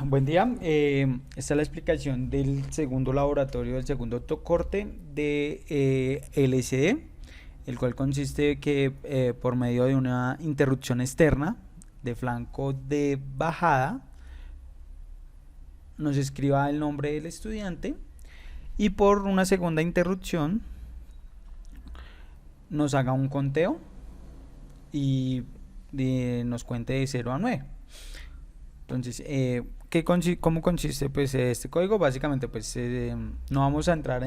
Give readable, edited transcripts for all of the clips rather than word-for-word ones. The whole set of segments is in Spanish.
Buen día. Esta es la explicación del segundo laboratorio, del segundo corte de LCD, el cual consiste que por medio de una interrupción externa de flanco de bajada nos escriba el nombre del estudiante y por una segunda interrupción nos haga un conteo y nos cuente de 0 a 9. Entonces, ¿cómo consiste pues este código? Básicamente pues no vamos a entrar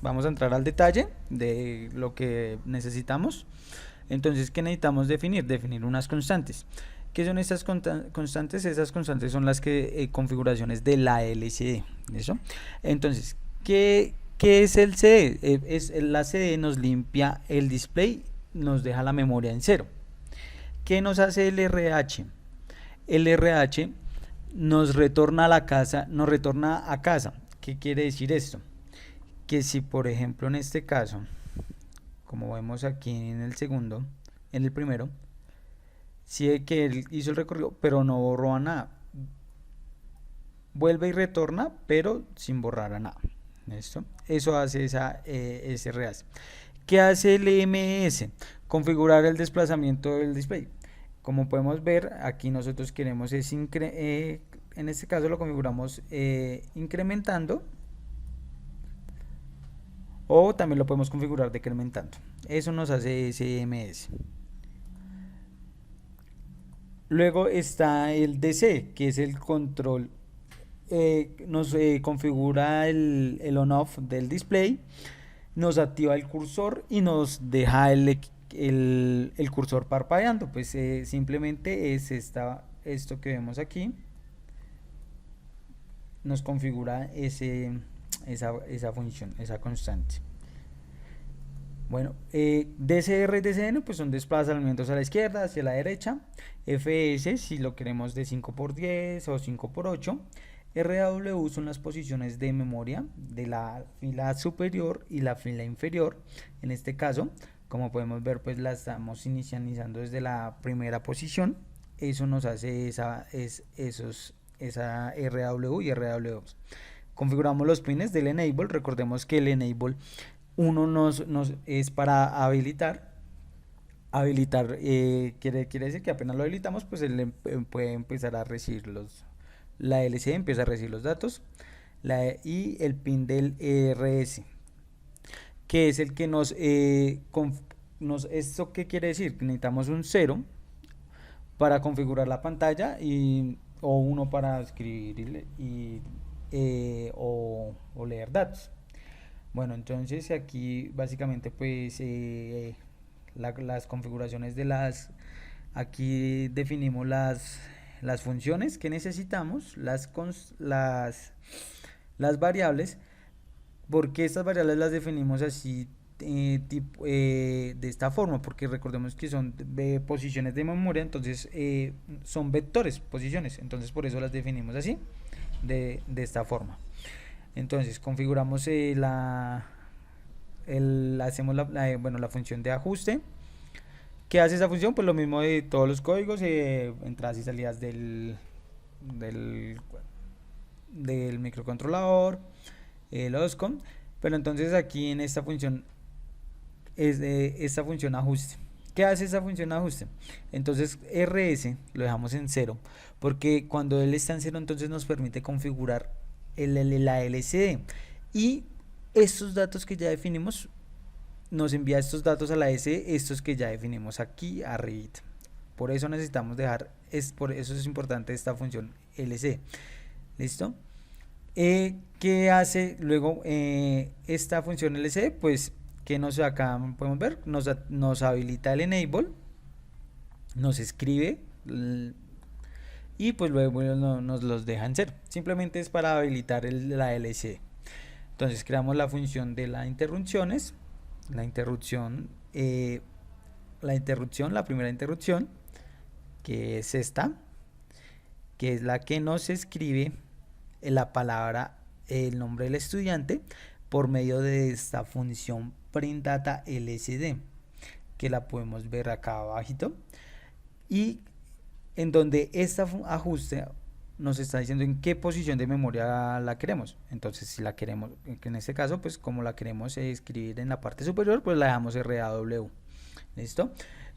vamos a entrar al detalle de lo que necesitamos. Entonces, ¿qué necesitamos definir? Definir unas constantes. ¿Qué son estas constantes? Esas constantes son las configuraciones de la LCD. ¿Eso? Entonces, ¿qué es el CD? La CD nos limpia el display, nos deja la memoria en cero. ¿Qué nos hace el RH? El RH nos retorna a la casa, nos retorna a casa. ¿Qué quiere decir esto? Que si por ejemplo en este caso, como vemos aquí en el segundo, en el primero, si que él hizo el recorrido pero no borró a nada, vuelve y retorna pero sin borrar a nada. ¿Listo? Eso hace ese rehace. ¿Qué hace el EMS? Configurar el desplazamiento del display. Como podemos ver, aquí nosotros queremos en este caso lo configuramos incrementando, o también lo podemos configurar decrementando. Eso nos hace SMS. Luego está el DC, que es el control. Nos configura el on-off del display, nos activa el cursor y nos deja el cursor parpadeando. Pues simplemente es esto que vemos aquí, nos configura esa función, esa constante. Bueno, DCR y DCN pues son desplazamientos a la izquierda, hacia la derecha. FS si lo queremos de 5×10 o 5×8. RW son las posiciones de memoria de la fila superior y la fila inferior. En este caso, como podemos ver, pues la estamos inicializando desde la primera posición. Eso nos hace esa RW y RW. Configuramos los pines del enable. Recordemos que el enable uno es para habilitar. Quiere decir que apenas lo habilitamos, pues él puede empezar a recibir la LCD empieza a recibir los datos. Y el pin del RS, que es el que ¿esto qué quiere decir? Que necesitamos un 0 para configurar la pantalla o uno para escribir o leer datos. Bueno, entonces aquí básicamente pues las configuraciones aquí definimos las funciones que necesitamos, las variables. Porque estas variables las definimos así de esta forma? Porque recordemos que son posiciones de memoria, entonces son vectores, posiciones, entonces por eso las definimos así, de esta forma. Entonces configuramos hacemos la función de ajuste. ¿Qué hace esa función? Pues lo mismo de todos los códigos, entradas y salidas del, del microcontrolador, el OSCOM. Pero entonces aquí en esta función es esta función ajuste. ¿Qué hace esa función ajuste? Entonces RS lo dejamos en 0, porque cuando él está en 0 entonces nos permite configurar la LCD, y estos datos que ya definimos nos envía estos datos a la S, estos que ya definimos aquí arriba. Por eso necesitamos por eso es importante esta función LC. ¿Listo? ¿Qué hace luego esta función LC? Pues que acá podemos ver, nos habilita el enable, nos escribe y pues luego nos los deja en 0. Simplemente es para habilitar la LC. Entonces creamos la función de las interrupciones. La primera interrupción, que es esta, que es la que nos escribe la palabra, el nombre del estudiante, por medio de esta función printData LCD, que la podemos ver acá abajito, y en donde esta ajuste nos está diciendo en qué posición de memoria la queremos. Entonces, si la queremos, en este caso, pues como la queremos escribir en la parte superior, pues la damos RAW. ¿Listo?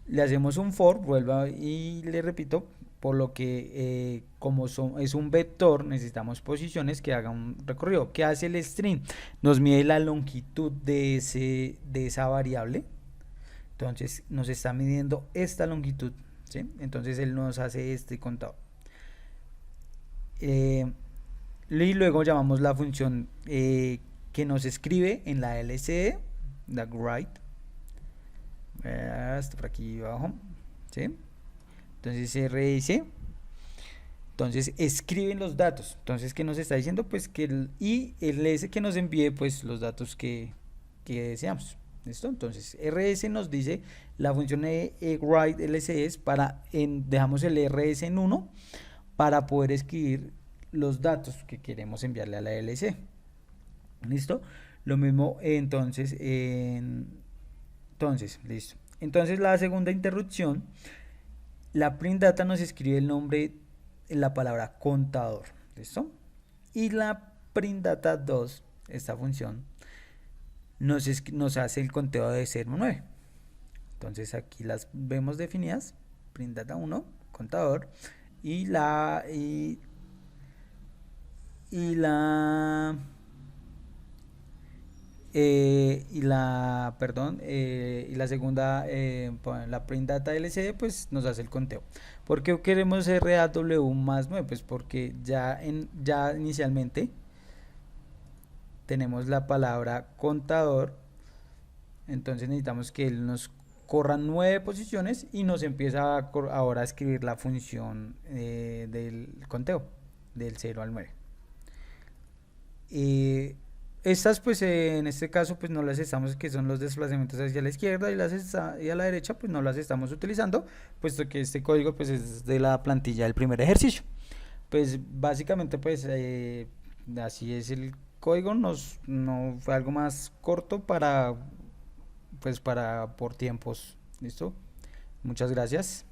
Le hacemos un for, vuelva y le repito, por lo que como es un vector, necesitamos posiciones que hagan un recorrido. ¿Qué hace el string? Nos mide la longitud de esa variable. Entonces nos está midiendo esta longitud, ¿sí? Entonces él nos hace este contador. Y luego llamamos la función que nos escribe en la LCD, la write, hasta por aquí abajo, ¿sí? Entonces RS, entonces escriben los datos. Entonces, ¿qué nos está diciendo? Pues que el S que nos envíe pues los datos que deseamos. ¿Listo? Entonces RS nos dice la función write LC es para, dejamos el RS en 1 para poder escribir los datos que queremos enviarle a la LC. ¿Listo? Lo mismo entonces, listo. Entonces la segunda interrupción, la print data nos escribe el nombre en la palabra contador. ¿Listo? Y la print data 2, esta función, nos hace el conteo de 0 a 9. Entonces aquí las vemos definidas, print data 1, contador, y la segunda, la print data LCD, pues nos hace el conteo. ¿Por qué queremos RAW más 9? Pues porque ya inicialmente tenemos la palabra contador, entonces necesitamos que él nos corra 9 posiciones y nos empieza ahora a escribir la función del conteo del 0 al 9. Estas pues en este caso pues no las estamos, que son los desplazamientos hacia la izquierda y a la derecha, pues no las estamos utilizando, puesto que este código pues es de la plantilla del primer ejercicio. Pues básicamente pues así es el código. No fue algo más corto por tiempos. ¿Listo? Muchas gracias.